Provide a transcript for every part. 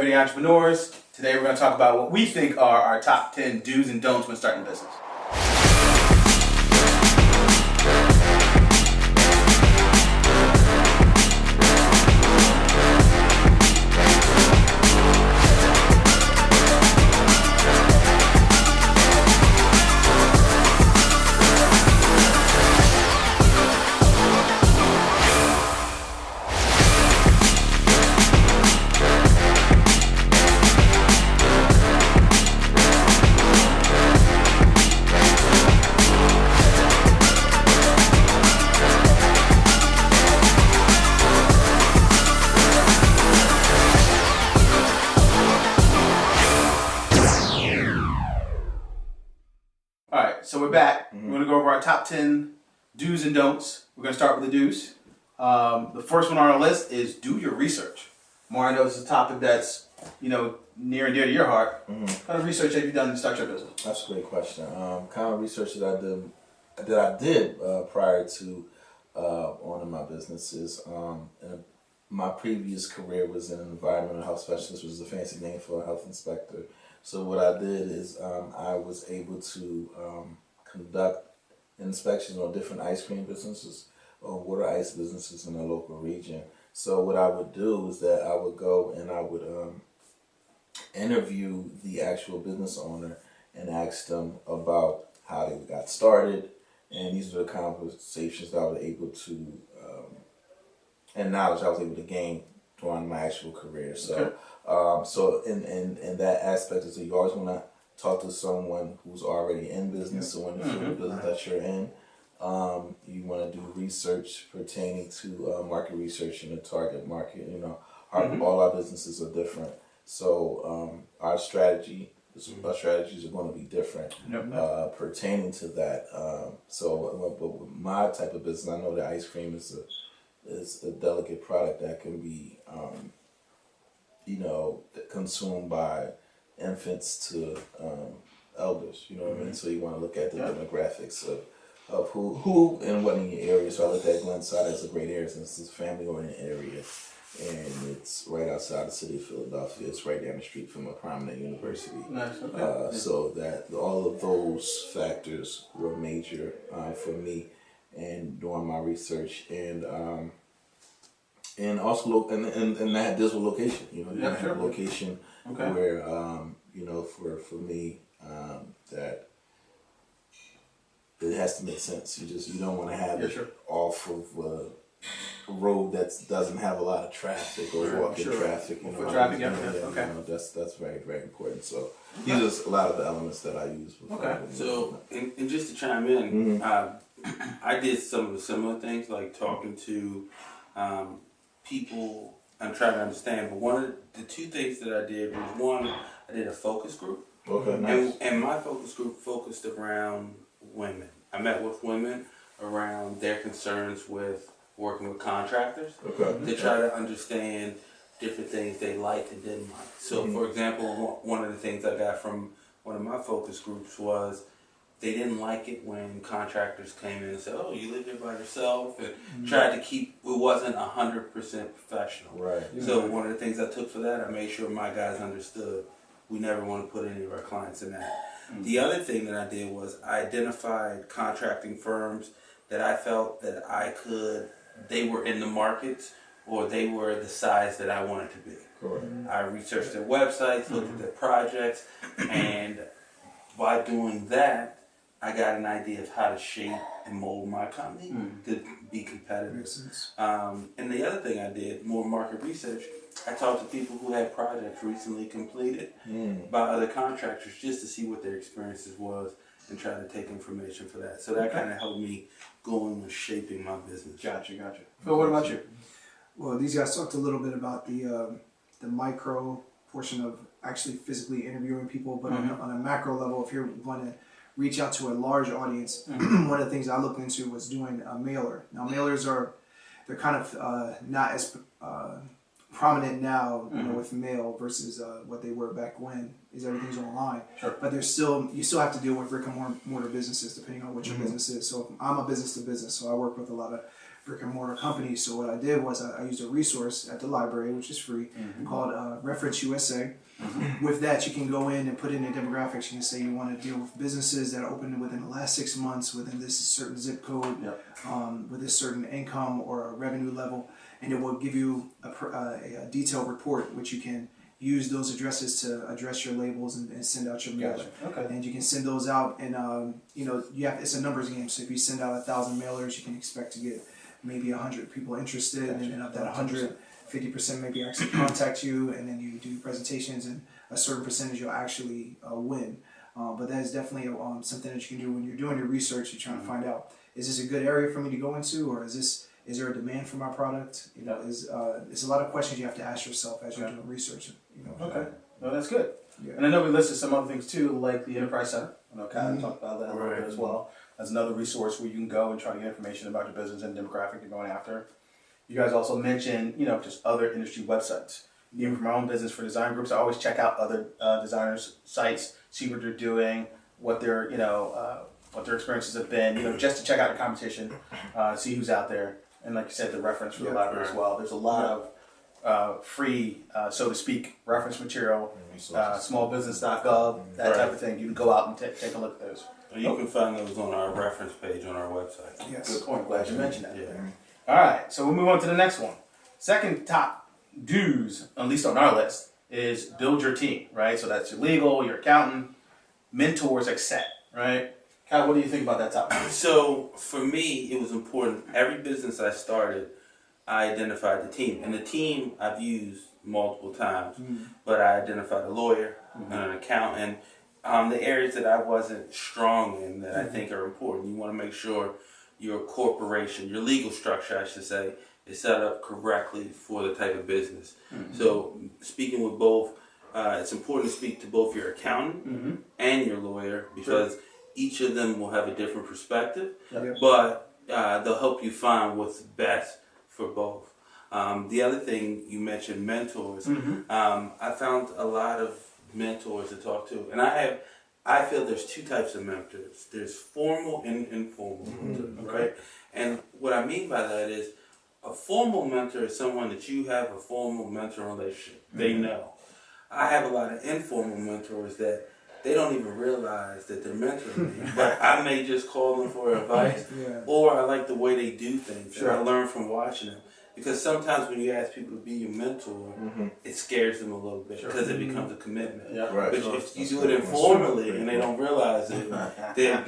Everyday Entrepreneurs. Today we're going to talk about what we think are our top 10 do's and don'ts when starting a business. So we're back. We're going to go over our top 10 do's and don'ts. We're going to start with the do's. The first one on our list is do your research. Mario, this is a topic that's, near and dear to your heart. What kind of research have you done to start your business? That's a great question. Kind of research that I did prior to owning my businesses. My previous career was an environmental health specialist, which is a fancy name for a health inspector. So what I did is I was able to conduct inspections on different ice cream businesses or water ice businesses in the local region. So what I would do is that I would go and I would interview the actual business owner and ask them about how they got started. And these are the conversations that I was able to, and knowledge I was able to gain during my actual career. So, so in that aspect is that you always want to talk to someone who's already in business. So when you feel the business that you're in, you want to do research pertaining to market research in the target market. All our businesses are different. So our strategies are going to be different pertaining to that. But with my type of business, I know that ice cream is a delicate product that can be, consumed by infants to elders. You know what I mean? So you want to look at the demographics of who and what in your area. So I looked at Glenside as a great area since it's a family-oriented area, and it's right outside the city of Philadelphia. It's right down the street from a prominent university. Nice. Okay. So that all of those factors were major for me. And doing my research and also and that deals with location. You have a location where for me that it has to make sense. You don't want to have it off of a road that doesn't have a lot of traffic or walking traffic. That's very, very important. So these are a lot of the elements that I use. So and just to chime in. I did some of the similar things, like talking to people and trying to understand. But one of the two things that I did was, one, I did a focus group. Okay, nice. And my focus group focused around women. I met with women around their concerns with working with contractors to try to understand different things they liked and didn't like. So, for example, one of the things I got from one of my focus groups was they didn't like it when contractors came in and said, "Oh, you live here by yourself," and tried to keep it wasn't 100% professional. Right. So one of the things I took for that, I made sure my guys understood we never want to put any of our clients in that. The other thing that I did was I identified contracting firms that I felt that they were in the markets or they were the size that I wanted to be. Correct. I researched their websites, looked at their projects, and by doing that, I got an idea of how to shape and mold my company to be competitive. And the other thing I did, more market research, I talked to people who had projects recently completed by other contractors just to see what their experiences was and try to take information for that. So that kind of helped me going and shaping my business. Gotcha. Phil, what about you? Well, these guys talked a little bit about the micro portion of actually physically interviewing people, but on a macro level, if you're going to reach out to a large audience, one of the things I looked into was doing a mailer. Now, mailers they're kind of not as prominent now, with mail versus what they were back when. Is everything's online, but you still have to deal with brick and mortar businesses depending on what your business is. So I'm a business to business, so I work with a lot of brick and mortar company. So what I did was I used a resource at the library, which is free, called Reference USA. With that, you can go in and put in your demographics. You can say you want to deal with businesses that are open within the last 6 months, within this certain zip code, with this certain income or a revenue level, and it will give you a detailed report, which you can use those addresses to address your labels and send out your mailer. Okay. And you can send those out, and it's a numbers game. So if you send out 1,000 mailers, you can expect to get maybe 100 people interested, and then of that 100. 50% maybe actually contact you, and then you do presentations, and a certain percentage you'll actually win. But that is definitely something that you can do when you're doing your research. You're trying to find out, is this a good area for me to go into, or is there a demand for my product? It's a lot of questions you have to ask yourself as you're doing research. Okay, no, that's good. Yeah. And I know we listed some other things too, like the Enterprise Center. I know Kyle talked about that a little bit as well. That's another resource where you can go and try to get information about your business and demographic you're going after. You guys also mentioned, just other industry websites. Even for my own business, for design groups, I always check out other designers' sites, see what they're doing, what their what their experiences have been, just to check out the competition, see who's out there, and like you said, the reference for the library as well. There's a lot of free, so to speak, reference material, smallbusiness.gov, that type of thing. You can go out and take a look at those. You can find those on our reference page on our website. Yes. Good point. Glad you mentioned that. Yeah. All right, so we'll move on to the next one. Second top do's, at least on our list, is build your team, right? So that's your legal, your accountant, mentors, etc., right? Kyle, what do you think about that topic? So for me, it was important. Every business I started, I identified the team. And the team I've used multiple times, but I identified a lawyer and an accountant. The areas that I wasn't strong in that I think are important, you want to make sure your corporation, your legal structure, I should say, is set up correctly for the type of business. So speaking with both, it's important to speak to both your accountant and your lawyer, because each of them will have a different perspective, but they'll help you find what's best for both. The other thing you mentioned, mentors. I found a lot of mentors to talk to, and I feel there's two types of mentors. There's formal and informal mentors, right? And what I mean by that is a formal mentor is someone that you have a formal mentor relationship. They know. I have a lot of informal mentors that they don't even realize that they're mentoring me, but I may just call them for advice, or I like the way they do things, and I learn from watching them. Because sometimes when you ask people to be your mentor, it scares them a little bit because it becomes a commitment. But if you do it informally and they don't realize it, then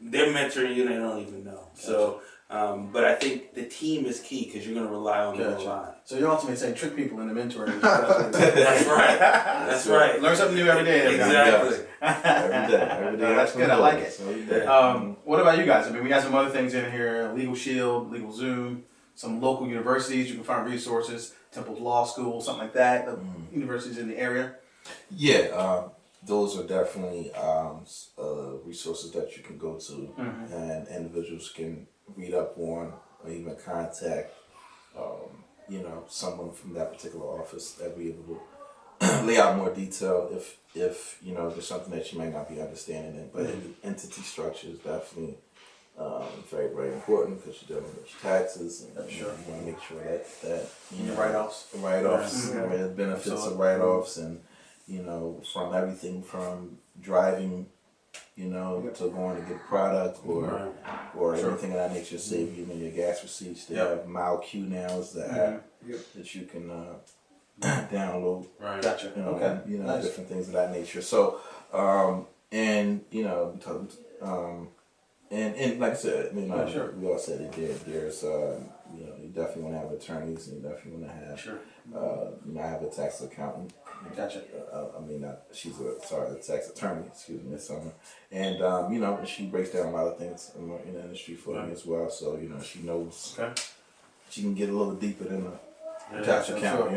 they're mentoring you and they don't even know. So, but I think the team is key because you're going to rely on them a lot. So you're ultimately saying trick people into mentoring. That's right. That's right. Learn something new every day. Exactly. Every day. That's good. I like it. What about you guys? I mean, we got some other things in here: Legal Shield, Legal Zoom. Some local universities, you can find resources, Temple Law School, something like that, the universities in the area. Yeah, those are definitely resources that you can go to, and individuals can read up on, or even contact, someone from that particular office that be able to lay out more detail if there's something that you might not be understanding in. But entity structure is definitely very, very important because you're dealing with your taxes, and you want to make sure that write-offs, the benefits of write-offs, and from everything from driving, to going to get product or anything of that nature. Save your gas receipts. They have Mile Q now is the app that you can download. Right. Gotcha. Nice. Different things of that nature. So and And like I said, we all said it did. There's, you definitely want to have attorneys, and you definitely want to have, I have a tax accountant. Gotcha. She's a tax attorney, excuse me, Summer. And, she breaks down a lot of things in the industry for me as well. So, she knows, she can get a little deeper than the tax account,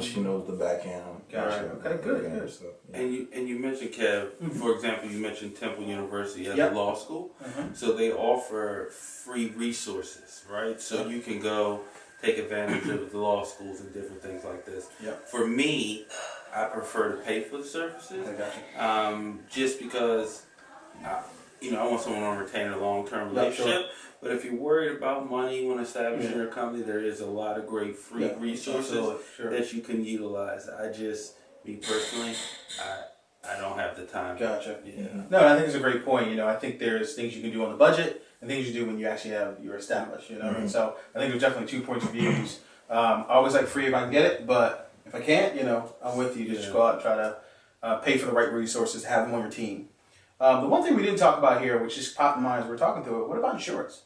she knows the backhand. Gotcha. Okay, good. So, And you mentioned, Kev, for example, you mentioned Temple University as a law school. So they offer free resources, right? So you can go take advantage of the law schools and different things like this. For me, I prefer to pay for the services. I got you. Just because I want someone on retainer, long-term Yeah, relationship. sure. But if you're worried about money when establishing your company, there is a lot of great free Yeah, resources absolutely, sure. that you can utilize. Me personally, I don't have the time. Gotcha. Yeah. No, I think it's a great point. I think there's things you can do on the budget and things you do when you actually you're established. So I think there's definitely 2 points of views. I always like free if I can get it, but if I can't, I'm with you. Just go out and try to pay for the right resources, have them on your team. The one thing we didn't talk about here, which just popped in mind as we're talking through it, what about insurance?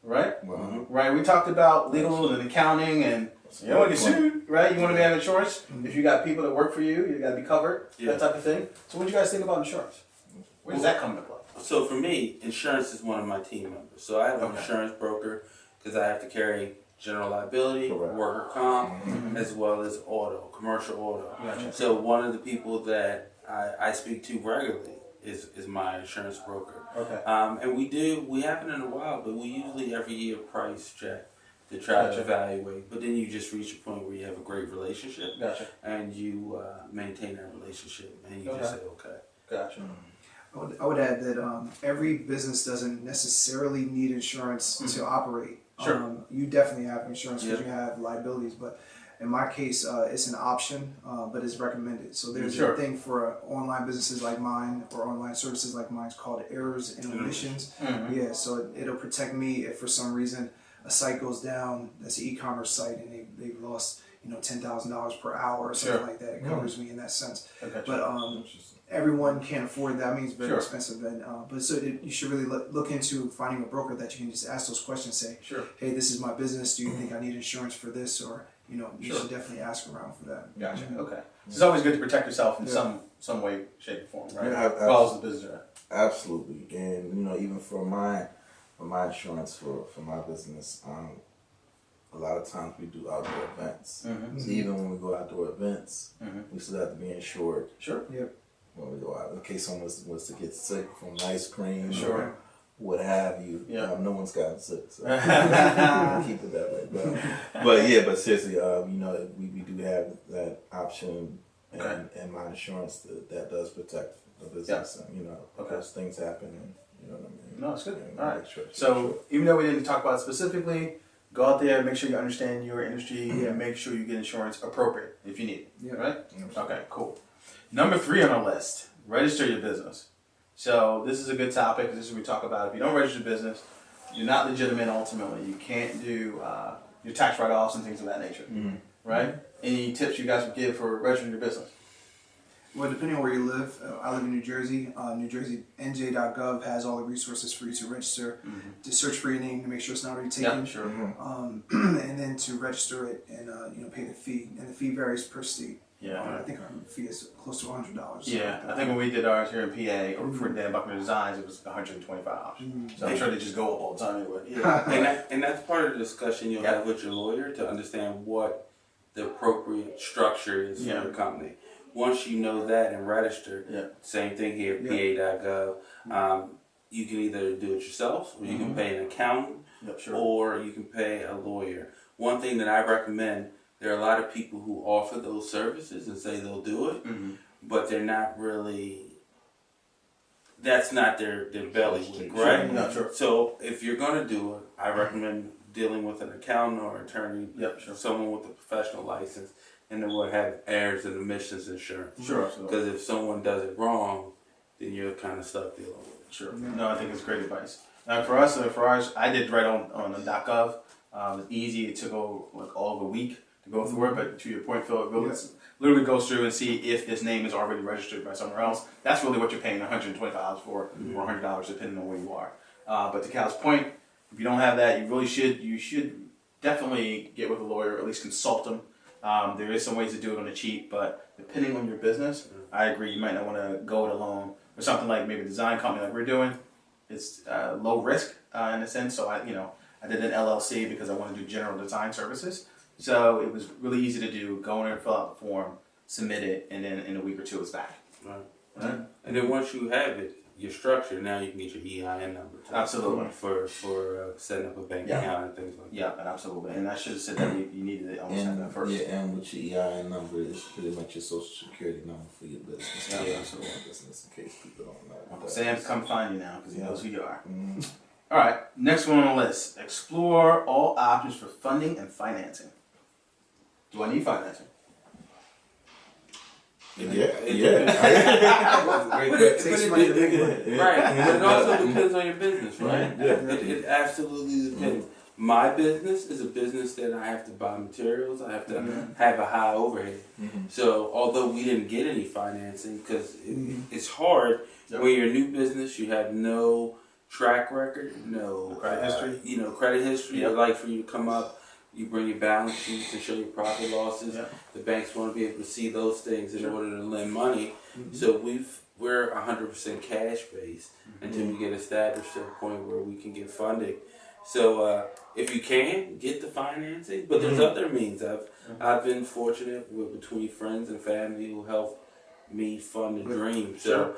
Right? Right. We talked about legal and accounting, and you don't want to get sued, right? You want to have insurance. If you got people that work for you, you got to be covered, that type of thing. So what do you guys think about insurance? Where does that come into play? So for me, insurance is one of my team members. So I have an insurance broker because I have to carry general liability, worker comp, as well as commercial auto. Gotcha. So one of the people that I speak to regularly is my insurance broker. Okay. And we haven't in a while, but we usually every year price check to try to evaluate. But then you just reach a point where you have a great relationship. Gotcha. And you maintain that relationship, and you just say, okay. Gotcha. I would add that every business doesn't necessarily need insurance to operate. Sure. You definitely have insurance because you have liabilities, but in my case, it's an option, but it's recommended. So there's a thing for online businesses like mine or online services like mine. It's called errors and omissions. Yeah, so it'll protect me if for some reason a site goes down. That's an e-commerce site, and they've lost $10,000 per hour or something like that. It covers me in that sense. But everyone can't afford that. I mean, it's very expensive, and but so you should really look into finding a broker that you can just ask those questions. Say, hey, this is my business. Do you think I need insurance for this? Or you should definitely ask around for that. Gotcha. Okay. So it's always good to protect yourself in some way, shape, or form, right? Yeah, follows the business. Absolutely, and even for my insurance for my business, a lot of times we do outdoor events. So even when we go outdoor events, we still have to be insured. Sure. Yep. When we go out, in case someone was to get sick from ice cream or what have you. No one's gotten sick, so keep it that way. But seriously, we do have that option, and my insurance that does protect the business. And, because things happen, and you know what I mean. No, it's good. All right. So even though we didn't talk about it specifically, go out there, make sure you understand your industry, and make sure you get insurance appropriate if you need it. Yeah. Right? Okay, cool. Number 3 on our list, register your business. So this is a good topic. This is what we talk about. If you don't register your business, you're not legitimate ultimately. You can't do your tax write-offs and things of that nature. Right? Any tips you guys would give for registering your business? Well, depending on where you live, I live in New Jersey. New Jersey, NJ.gov has all the resources for you to register, to search for your name to make sure it's not already taken. Yeah, sure. And then to register it and pay the fee. And the fee varies per state. Yeah. I think our fee is close to $100. Yeah, I think when we did ours here in PA, or for Dan Buckner Designs, it was $125. So I'm sure they just go up all the time anyway. Yeah. and that's part of the discussion you'll have with your lawyer to understand what the appropriate structure is for your company. Once you know that and register, same thing here, PA.gov. You can either do it yourself, or you can pay an accountant, or you can pay a lawyer. One thing that I recommend, there are a lot of people who offer those services and say they'll do it, but they're not really, that's not their belly, right? No, sure. So if you're going to do it, I recommend dealing with an accountant or attorney, someone with a professional license, and then we'll have errors and omissions insurance. Sure. Because if someone does it wrong, then you're kind of stuck dealing with it. Sure. No, I think it's great advice. For ours, I did right on the .gov. It was easy. It took all of a week to go through it, but to your point, Phil, it literally goes through and see if this name is already registered by somewhere else. That's really what you're paying $125 for, or $100 depending on where you are. But to Cal's point, if you don't have that, you should definitely get with a lawyer, or at least consult them. There is some ways to do it on the cheap, but depending on your business, I agree, you might not want to go it alone. Or something like maybe a design company like we're doing, it's low risk in a sense. So I did an LLC because I want to do general design services. So it was really easy to do. Go in there, fill out the form, submit it, and then in a week or two it's back. Right. And then once you have it, your structure, now you can get your EIN number too. Absolutely. For setting up a bank Yeah. account and things like that. Yeah, and absolutely. And I should have said that you needed it almost at that first. Yeah, and with your EIN number is pretty much your social security number for your business. Yeah, absolutely. Business, in case people don't know. Uncle Sam's come find you now because he knows who you are. Mhm. All right, next one on the list. Explore all options for funding and financing. Do I need financing? Yeah. Takes money to make money. Right, but it also depends on your business, right? Yeah. It absolutely depends. My business is a business that I have to buy materials, I have to have a high overhead. So although we didn't get any financing, because it's hard when you're a new business, you have no track record, no Credit history. Credit history. Yep. Like for you to come up, you bring your balance sheets to show your profit losses. Yep. The banks want to be able to see those things in order to lend money. So we're 100% cash based until we get established to a point where we can get funding. So if you can get the financing, but there's other means. I've been fortunate with between friends and family who helped me fund the dream. So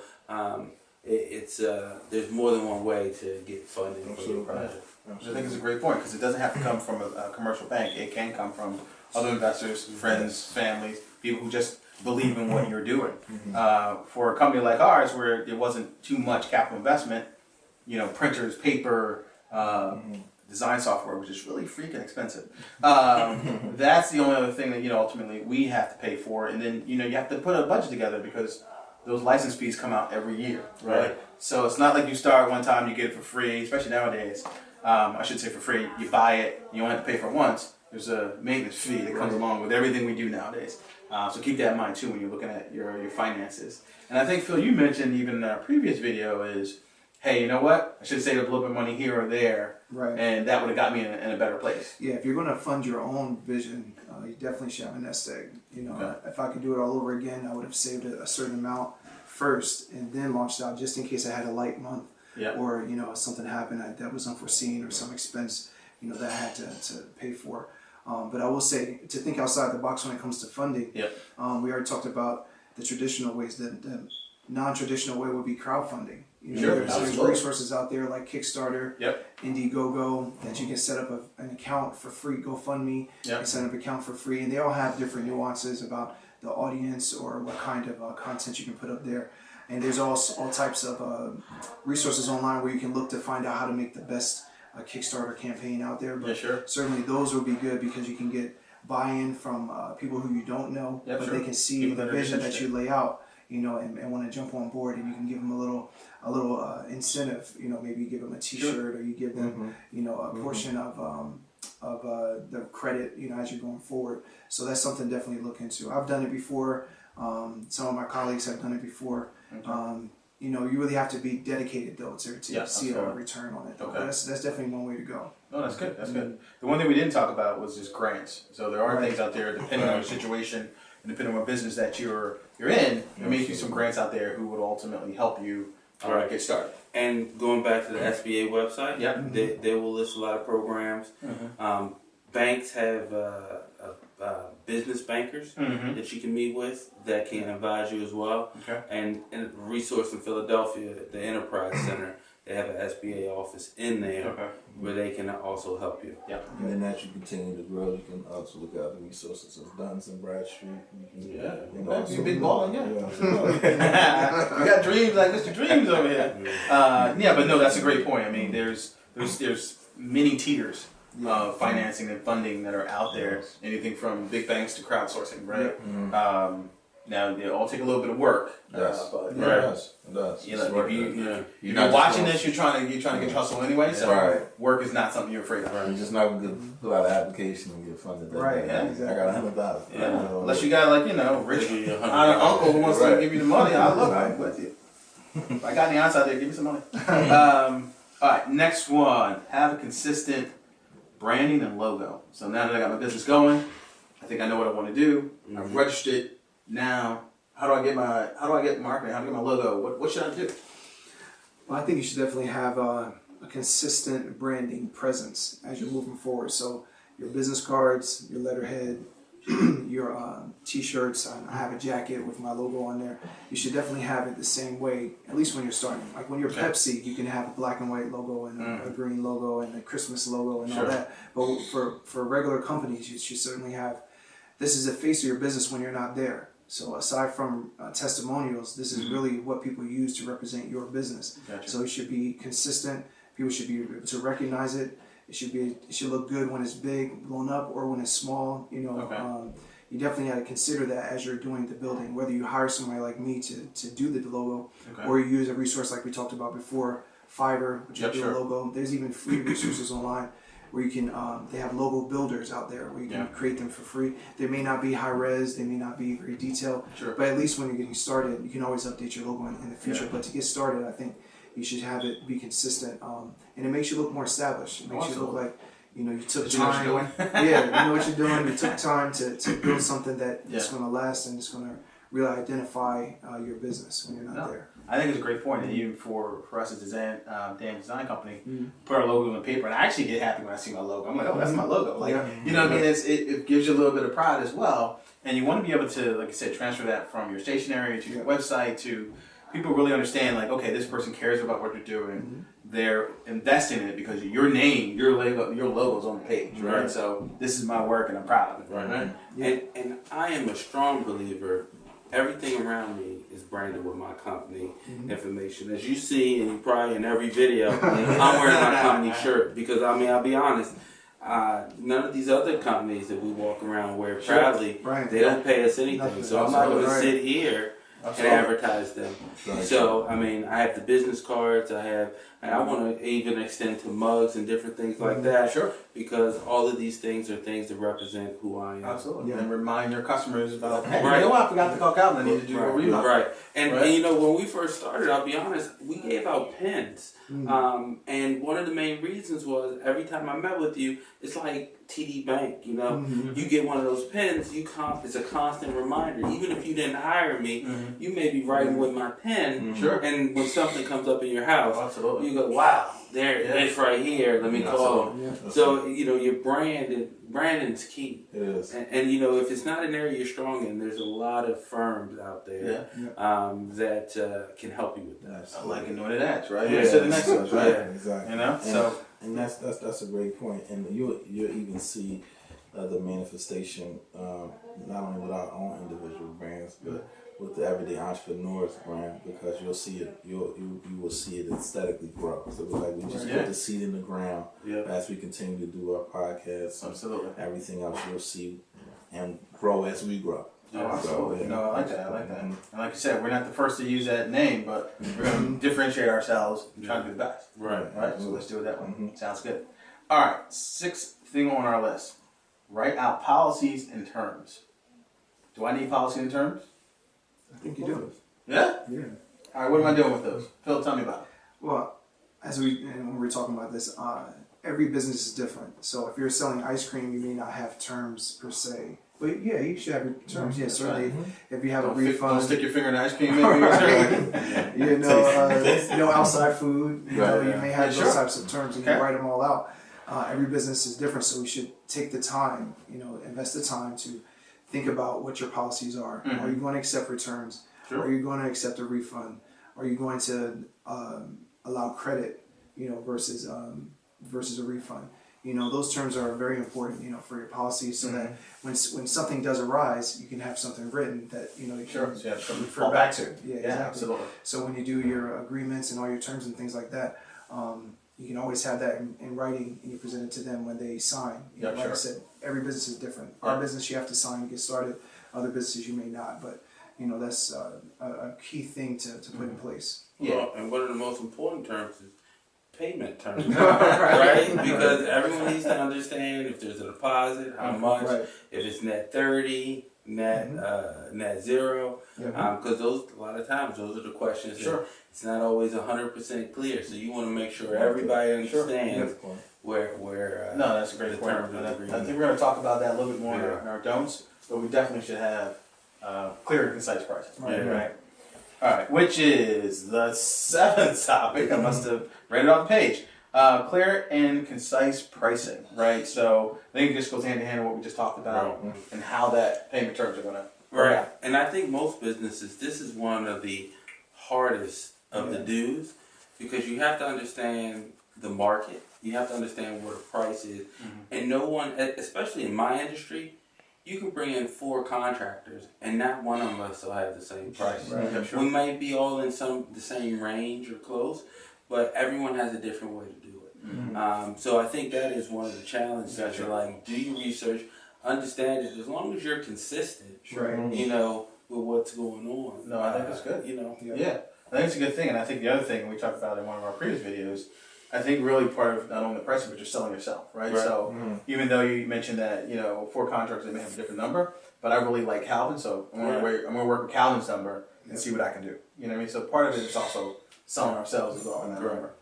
it's there's more than one way to get funding for your project. Which I think is a great point because it doesn't have to come from a commercial bank. It can come from other investors, friends, families, people who just believe in what you're doing. For a company like ours, where it wasn't too much capital investment, printers, paper, design software, which is really freaking expensive. That's the only other thing that ultimately we have to pay for, and then you have to put a budget together because those license fees come out every year, right? So it's not like you start one time, you get it for free, especially nowadays. I should say for free. You buy it, you only have to pay for it once. There's a maintenance fee that comes along with everything we do nowadays. So keep that in mind too when you're looking at your finances. And I think, Phil, you mentioned even in our previous video is, hey, you know what? I should have saved up a little bit of money here or there, Right. and that would have got me in a better place. Yeah, if you're going to fund your own vision, you definitely should have a nest egg. If I could do it all over again, I would have saved a certain amount first and then launched out just in case I had a light month. Yeah. Or something happened that was unforeseen or some expense that I had to pay for. But I will say to think outside the box when it comes to funding. Yep. We already talked about the traditional ways. The non-traditional way would be crowdfunding. Sure, There's absolutely. resources out there like Kickstarter, Indiegogo that you can set up an account for free. GoFundMe, you can set up an account for free, and they all have different nuances about the audience or what kind of content you can put up there. And there's all types of resources online where you can look to find out how to make the best Kickstarter campaign out there. But certainly those will be good because you can get buy-in from people who you don't know, but they can see the vision that you lay out, and want to jump on board, and you can give them a little incentive. Maybe you give them a T-shirt or you give them a portion of the credit as you're going forward. So that's something definitely to look into. I've done it before. Some of my colleagues have done it before. You really have to be dedicated though to see a return on it. Okay. That's definitely one way to go. No, that's good. That's good. The one thing we didn't talk about was just grants. So there are things out there, depending on your situation and depending on what business that you're in, there may be some grants out there who would ultimately help you get started. And going back to the SBA website, they will list a lot of programs. Banks have business bankers that you can meet with that can advise you as well. And a resource in Philadelphia, the Enterprise Center, they have an SBA office in there where they can also help you. And then as you continue to grow, you can also look at the resources of Duns and Bradstreet. You big balling, we got dreams like Mr. Dreams over here. But no, that's a great point. I mean, there's many tiers of financing and funding that are out there. Anything from big banks to crowdsourcing, right? Now they all take a little bit of work. It does. You're not watching this. You're trying to get hustle anyway. So work is not something you're afraid of. You're just not going to fill out an application and get funded. Right. Exactly. I got $100. Unless you got rich uncle who wants to give you the money. I'm with you. If I got any aunts out there, give me some money. All right, next one. Have a consistent branding and logo. So now that I got my business going, I think I know what I want to do. I've registered. Now, how do I get marketing? How do I get my logo? What should I do? Well, I think you should definitely have a consistent branding presence as you're moving forward. So your business cards, your letterhead, your t-shirts. I have a jacket with my logo on there. You should definitely have it the same way, at least when you're starting. Like when you're Pepsi, you can have a black and white logo and a green logo and a Christmas logo and all that. But for regular companies, you should certainly have, this is the face of your business when you're not there. So aside from testimonials, this is really what people use to represent your business. Gotcha. So it should be consistent. People should be able to recognize it. It should look good when it's big, blown up, or when it's small. You know, you definitely got to consider that as you're doing the building. Whether you hire somebody like me to do the logo, or you use a resource like we talked about before, Fiverr, which will do a logo. There's even free resources online where you can. They have logo builders out there where you can create them for free. They may not be high res, they may not be very detailed, but at least when you're getting started, you can always update your logo in the future. But to get started, I think you should have it be consistent, and it makes you look more established. It makes you look like, you know, you took time. You know what you're doing. You took time to build something that is going to last and it's going to really identify your business when you're not there. I think it's a great point, and even for us as a design company, put our logo on the paper, and I actually get happy when I see my logo. I'm like, oh, that's my logo. Like, you know what I mean? It gives you a little bit of pride as well, and you want to be able to, like I said, transfer that from your stationery to your website to people really understand, like, okay, this person cares about what they're doing. They're investing in it because your name, your logo's on the page, right? So this is my work, and I'm proud of it, right? And I am a strong believer. Everything around me is branded with my company information. As you see, and you probably in every video, I'm wearing my company shirt because, I mean, I'll be honest, none of these other companies that we walk around wear proudly, they don't pay us anything. So I'm not going to sit here and advertise them. So, I mean, I have the business cards, I want to even extend to mugs and different things like that. Because all of these things are things that represent who I am. Absolutely. And remind your customers about, hey, you know what, I forgot to call Calvin, I need to do a remodel. And you know, when we first started, I'll be honest, we gave out pens. And one of the main reasons was every time I met with you, it's like TD Bank, you know. You get one of those pens, it's a constant reminder. Even if you didn't hire me, you may be writing with my pen, and when something comes up in your house, you go, wow, there it is right here, let me call them. So, you know, your branding's key. It is. And you know, if it's not an area you're strong in, there's a lot of firms out there that can help you with that. I like anointed ads, right? So the next one, right? Exactly. You know, and that's a great point. And you'll even see the manifestation not only with our own individual brands, but with the everyday entrepreneurs brand, because you'll see it. You will see it aesthetically grow. So it's like we just put the seed in the ground as we continue to do our podcasts. Absolutely. Everything else you'll see and grow as we grow. Absolutely. No, I like that. And like you said, we're not the first to use that name, but we're going to differentiate ourselves and try to be the best. Right. So let's do it that way. Sounds good. All right. Sixth thing on our list: write out policies and terms. Do I need policy and terms? I think you do. Yeah? Yeah. All right, what am I doing with those? Phil, tell me about it. Well, when we're talking about this, every business is different. So if you're selling ice cream, you may not have terms per se. But yeah, you should have your terms. Yeah, certainly. If you have a refund, don't stick your finger in the ice cream. Maybe. You know, no outside food. You know, you may have those types of terms, and you write them all out. Every business is different, so we should take the time. You know, invest the time to think about what your policies are. Are you going to accept returns? Are you going to accept a refund? Are you going to allow credit, you know, versus a refund? You know, those terms are very important, you know, for your policies, so that when something does arise, you can have something written that, you know, you can refer back to. Yeah, exactly. Absolutely. So when you do your agreements and all your terms and things like that, you can always have that in writing, and you present it to them when they sign. You know, like I said, every business is different. Our business, you have to sign to get started. Other businesses, you may not. But, you know, that's a key thing to put in place. Well, and one of the most important terms is payment terms, right? Because everyone needs to understand if there's a deposit, how much, if it's net 30, net 0, because those a lot of times those are the questions that it's not always 100% clear. So you want to make sure everybody understands where no, that's a great point. I think we're going to talk about that a little bit more in our don'ts, but we definitely should have clear and concise pricing. Right. All right, which is the seventh topic. I must have read it off the page. Clear and concise pricing, right? So I think it just goes hand in hand with what we just talked about and how that payment terms are going to Right. out. And I think most businesses, this is one of the hardest of the dues, because you have to understand the market. You have to understand what a price is. And no one, especially in my industry, you can bring in 4 contractors and not one of us will have the same price. Right. Yeah, sure. We might be all in the same range or close, but everyone has a different way to do it. So I think that is one of the challenges. That like, do your research, understand it. As long as you're consistent, you know, with what's going on. No, I think that's good. You know, Yeah, I think it's a good thing, and I think the other thing we talked about in one of our previous videos, I think really part of not only the pricing, but you're selling yourself, right? So even though you mentioned that, you know, 4 contractors, they may have a different number, but I really like Calvin, so I'm gonna work with Calvin's number and see what I can do. You know what I mean? So part of it is also selling ourselves as well in that number.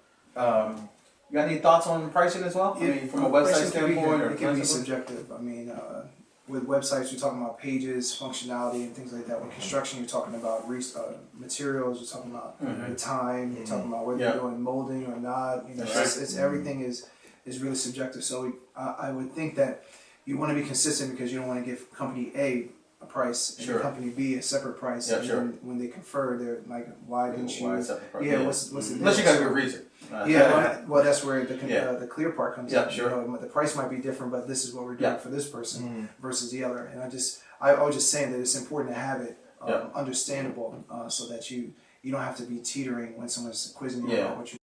You got any thoughts on pricing as well? I mean, from a website standpoint, or it can be subjective. I mean, with websites, you're talking about pages, functionality, and things like that. With construction, you're talking about materials. You're talking about the time. You're talking about whether you're doing molding or not. You know, it's everything is really subjective. So I would think that you want to be consistent because you don't want to give company A a price and company B a separate price. And then when they confer, they're like, "Why didn't you?" What's the unless you got a good reason. Well, that's where the clear part comes in. Sure. You know, the price might be different, but this is what we're doing for this person versus the other. And I was just saying that it's important to have it understandable so that you don't have to be teetering when someone's quizzing you about what you